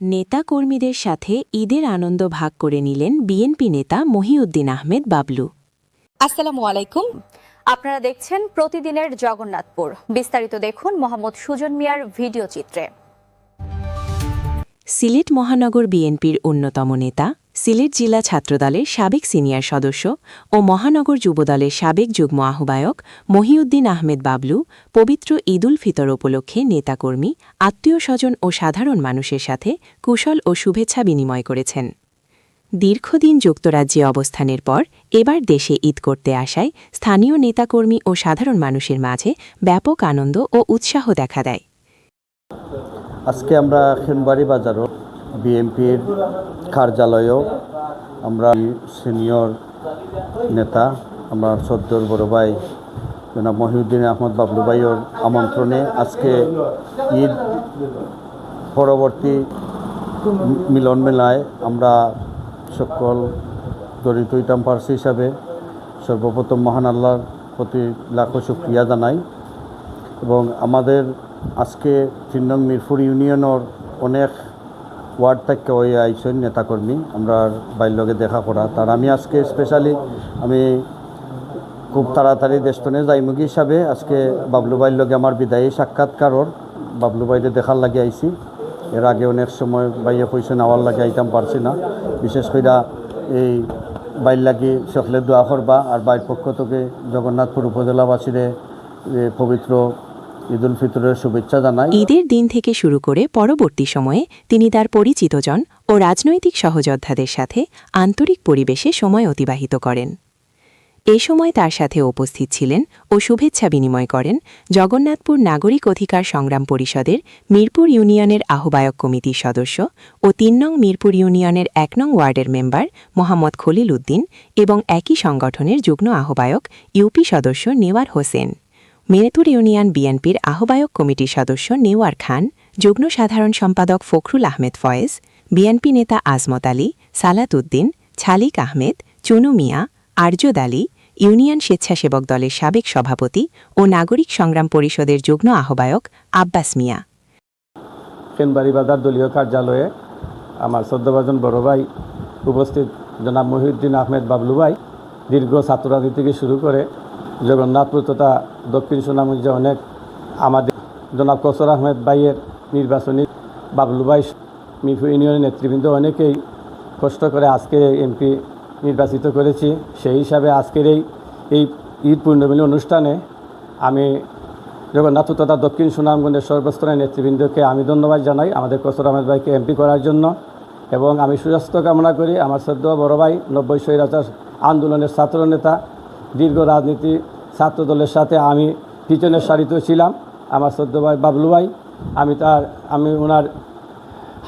নেতা-কর্মীদের সাথে ঈদের আনন্দ ভাগ করে নিলেন বিএনপি নেতা মহিউদ্দিন আহমেদ বাবলু। আসসালামু আলাইকুম। আপনারা দেখছেন প্রতিদিনের জগন্নাথপুর। বিস্তারিত দেখুন মোহাম্মদ সুজন মিয়ার ভিডিও চিত্রে। সিলেট মহানগর বিএনপির অন্যতম নেতা, সিলেট জেলা ছাত্রদলের সাবেক সিনিয়র সদস্য ও মহানগর যুবদলের সাবেক যুগ্ম আহ্বায়ক মহিউদ্দিন আহমেদ বাবলু পবিত্র ঈদ উল ফিতর উপলক্ষে নেতাকর্মী, আত্মীয়স্বজন ও সাধারণ মানুষের সাথে কুশল ও শুভেচ্ছা বিনিময় করেছেন। দীর্ঘদিন যুক্তরাজ্যে অবস্থানের পর এবার দেশে ঈদ করতে আসায় স্থানীয় নেতাকর্মী ও সাধারণ মানুষের মাঝে ব্যাপক আনন্দ ও উৎসাহ দেখা দেয়। আজকে আমরা খেনবাড়ি বাজারও বিএনপির কার্যালয়েও আমরা সিনিয়র নেতা আমরা সদ্যর বড় ভাই জনাব মহিউদ্দিন আহমদ বাবলু ভাইয়ের আমন্ত্রণে আজকে ঈদ পরবর্তী মিলন মেলায় আমরা সকল দরিদ্র ইটাম পার্সি হিসাবে সর্বপ্রথম মহান আল্লাহর প্রতি লাখো শুকরিয়া জানাই। এবং আমাদের আজকে ৩ নং মিরপুর ইউনিয়নের অনেক ওয়ার্ড থেকে ওই আইসন নেতাকর্মী আমরা বাইর দেখা করা তার আমি আজকে স্পেশালি আমি খুব তাড়াতাড়ি দেশতনে যাইমুখী হিসাবে আজকে বাবলু ভাইয়ের লগে আমার বিদায়ী সাক্ষাৎকারর বাবলু ভাইরে দেখার লাগে আইছি। এর আগে অনেক সময় বাইরে পয়সা নেওয়ার লাগে আইতাম পারছি না, বিশেষ করে এই বাইর লাগি সকলে দোয়া করবা। আর বাইর পক্ষ থেকে জগন্নাথপুর উপজেলাবাসীরে পবিত্র ঈদ উল ফিতরের শুভেচ্ছা জানাই। ঈদের দিন থেকে শুরু করে পরবর্তী সময়ে তিনি তার পরিচিতজন ও রাজনৈতিক সহযোদ্ধাদের সাথে আন্তরিক পরিবেশে সময় অতিবাহিত করেন। এ সময় তার সাথে উপস্থিত ছিলেন ও শুভেচ্ছা বিনিময় করেন জগন্নাথপুর নাগরিক অধিকার সংগ্রাম পরিষদের মিরপুর ইউনিয়নের আহ্বায়ক কমিটির সদস্য ও ৩ নং মিরপুর ইউনিয়নের ১ নং ওয়ার্ডের মেম্বার মোহাম্মদ খলিল উদ্দিন এবং একই সংগঠনের যুগ্ম আহ্বায়ক ইউপি সদস্য নেওয়ার হোসেন, মিরপুর ইউনিয়ন বিএনপির আহ্বায়ক কমিটির সদস্য নেওয়ার খান, যুগ্ম সাধারণ সম্পাদক ফখরুল আহমেদ ফয়েজ, বিএনপি নেতা আজমত আলী, সালাত উদ্দিন, ছালিক আহমেদ, চুনু মিয়া, আরজদ আলী, ইউনিয়ন স্বেচ্ছাসেবক দলের সাবেক সভাপতি ও নাগরিক সংগ্রাম পরিষদের যুগ্ম আহ্বায়ক আব্বাস মিয়া। খেনবাড়ি বাজার দলীয় কার্যালয়ে আমার শ্রদ্ধাভাজন বড় ভাই উপস্থিত জনাব মহিউদ্দিন আহমেদ বাবলু ভাই দীর্ঘ ছাত্ররাজনীতি থেকে শুরু করে জগন্নাথপুর তথা দক্ষিণ সুনামগঞ্জে অনেক আমাদের জনাব কসর আহমেদ ভাইয়ের নির্বাচনী বাবলু ভাই মিরপুর ইউনিয়নের নেতৃবৃন্দ অনেকেই কষ্ট করে আজকে এমপি নির্বাচিত করেছি। সেই হিসাবে আজকের এই ঈদ পূর্ণমিলনী অনুষ্ঠানে আমি জগন্নাথপুর তথা দক্ষিণ সুনামগঞ্জের সর্বস্তরের নেতৃবৃন্দকে আমি ধন্যবাদ জানাই আমাদের কসর আহমেদ ভাইকে এমপি করার জন্য। এবং আমি সুস্বাস্থ্য কামনা করি আমার শ্রদ্ধেয় বড় ভাই 90 স্বৈরাচার আন্দোলনের ছাত্রনেতা, দীর্ঘ রাজনীতি ছাত্রদলের সাথে আমি পিছনের সারিতেও ছিলাম। আমার শ্রদ্ধেয় ভাই বাবলু ভাই আমি ওনার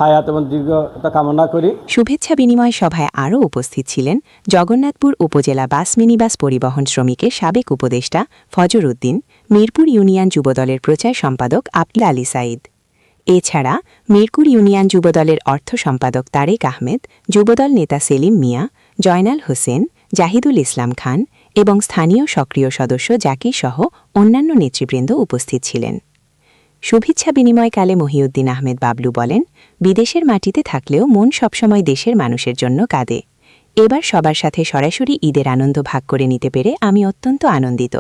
হায়াত এবং দীর্ঘতা কামনা করি। শুভেচ্ছা বিনিময় সভায় আরও উপস্থিত ছিলেন জগন্নাথপুর উপজেলা বাস মিনিবাস পরিবহন শ্রমিকের সাবেক উপদেষ্টা ফজর উদ্দিন, মিরপুর ইউনিয়ন যুবদলের প্রচার সম্পাদক আব্দুল আলী সাইদ। এছাড়া মিরপুর ইউনিয়ন যুবদলের অর্থ সম্পাদক তারেক আহমেদ, যুবদল নেতা সেলিম মিয়া, জয়নাল হোসেন, জাহিদুল ইসলাম খান এবং স্থানীয় সক্রিয় সদস্য জাকির সহ অন্যান্য নেতৃবৃন্দ উপস্থিত ছিলেন। শুভেচ্ছা বিনিময়কালে মহিউদ্দিন আহমেদ বাবলু বলেন, বিদেশের মাটিতে থাকলেও মন সবসময় দেশের মানুষের জন্য কাঁদে। এবার সবার সাথে সরাসরি ঈদের আনন্দ ভাগ করে নিতে পেরে আমি অত্যন্ত আনন্দিত।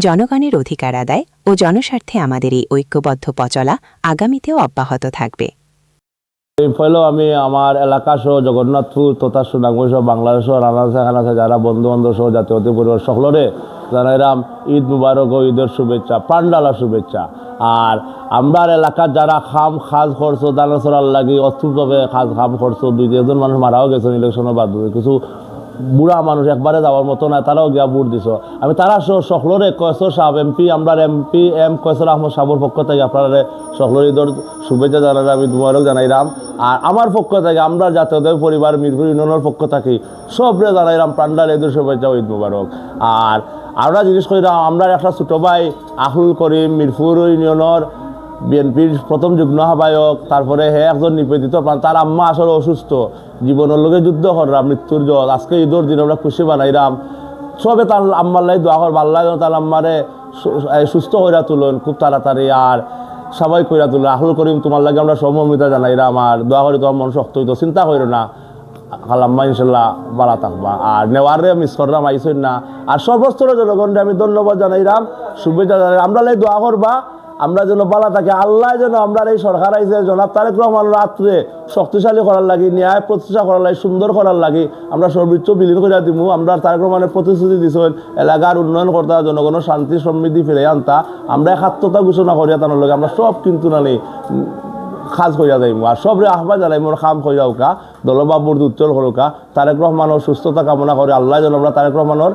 জনগণের অধিকার আদায় ও জনস্বার্থে আমাদের এই ঐক্যবদ্ধ পচলা আগামীতেও অব্যাহত থাকবে। এই ফলেও আমি আমার এলাকা সহ জগন্নাথপুর তথা সুনামগঞ্জ সহ বাংলাদেশ সহ রানাসা যারা বন্ধু বান্ধব সহ জাতীয় পরিবার সকলরে জানাইলাম ঈদ মুবারক ও ঈদের শুভেচ্ছা, প্রাণডালা শুভেচ্ছা। আর আমার এলাকার যারা খাজ খরচ দানা চড়ার লাগে অস্তুভাবে খাম খরচ 2-3 মানুষ মারাও গেছেন ইলেকশনের বাদ কিছু বুড়া মানুষ একবারে যাওয়ার মতো না, তারাও গিয়া ভোট দিছ। আমি তারা সহ সকলরে কয়সর সাহেব এমপি আমরা এমপি কয়সর আহমদ সাহেবের পক্ষ থেকে আপনারা সকলের ঈদের শুভেচ্ছা জানালে আমি মুবারক জানাইলাম। আর আমার পক্ষ থেকে আমরা জাতীয় পরিবার মিরপুর ইউনিয়নের পক্ষ থেকে সবরে জানাইলাম প্রাণডাল ঈদের শুভেচ্ছা ও ঈদ মুবারক। আর আমরা জিনিস করিলাম আমরা একটা ছোটো ভাই আহুল করিম মিরপুর ইউনিয়নের বিএনপির প্রথম যুগ্ম আহ্বায়ক, তারপরে একজন নিবেদিত প্রাণ, তার আম্মা আসলে অসুস্থ, জীবনের লোকে যুদ্ধ করলাম মৃত্যুর জল। আজকে ঈদের দিন আমরা খুশি বানাইলাম, সবে তার আম্মার লাই দোয়া করব আল্লাহ তার আম্মারে সুস্থ হইয়া তুলুন খুব তাড়াতাড়ি। আর সবাই কইরা তুলে আহুল করিম তোমার লাগে আমরা সহমর্মিতা জানাইরা আমার দোয়া করি তোমার মন শক্ত হইতো চিন্তা করো না খালাম্মা ইনশাল্লাহ বালা থাকবা আর নেওয়ারে মিস করলাম আইসই না আর সর্বস্তরের জনগণকে আমি ধন্যবাদ জানাইলাম শুভেচ্ছা জানাই আমরা লাই দোয়া করবা আমরা যেন বালা থাকি আল্লাহ যেন আমরা এই সরকার আইসে জনাব তারেক রহমান রাত্রে শক্তিশালী করার লাগি ন্যায় প্রতিষ্ঠা করার লাগি সুন্দর করার লাগি আমরা সর্বোচ্চ বিলীন করে দিমু আমরা তারেক রহমানের প্রতিশ্রুতি দিছেন এলাকার উন্নয়ন করতা জনগণের শান্তি সমৃদ্ধি ফিরে আনতা আমরা একাত্মতা ঘোষণা করিয়া তার লগে আমরা সব কিন্তু নানি খাজ করিয়া যাইমু আর সবরে আহ্বান জানাই মোর খাম করিয়া হোকা দলবাবুর উজ্জ্বল হরকা তারেক রহমানের সুস্থতা কামনা করে আল্লাহ যেন আমরা তারেক রহমানের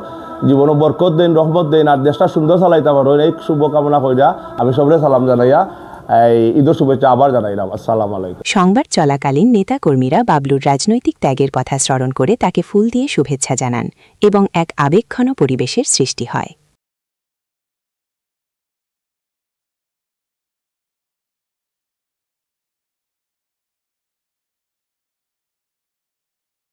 জীবনে বরকত দেন রহমত দেন আর দেশটা সুন্দর চালাইতে পারো এই শুভকামনা করিয়া আমি সবরে সালাম জানাইয়া এই ঈদের শুভেচ্ছা আবার জানাইলাম। আসসালামু আলাইকুম। সংবাদ চলাকালীন নেতাকর্মীরা বাবলুর রাজনৈতিক ত্যাগের কথা স্মরণ করে তাকে ফুল দিয়ে শুভেচ্ছা জানান এবং এক আবেগঘন পরিবেশের সৃষ্টি হয়।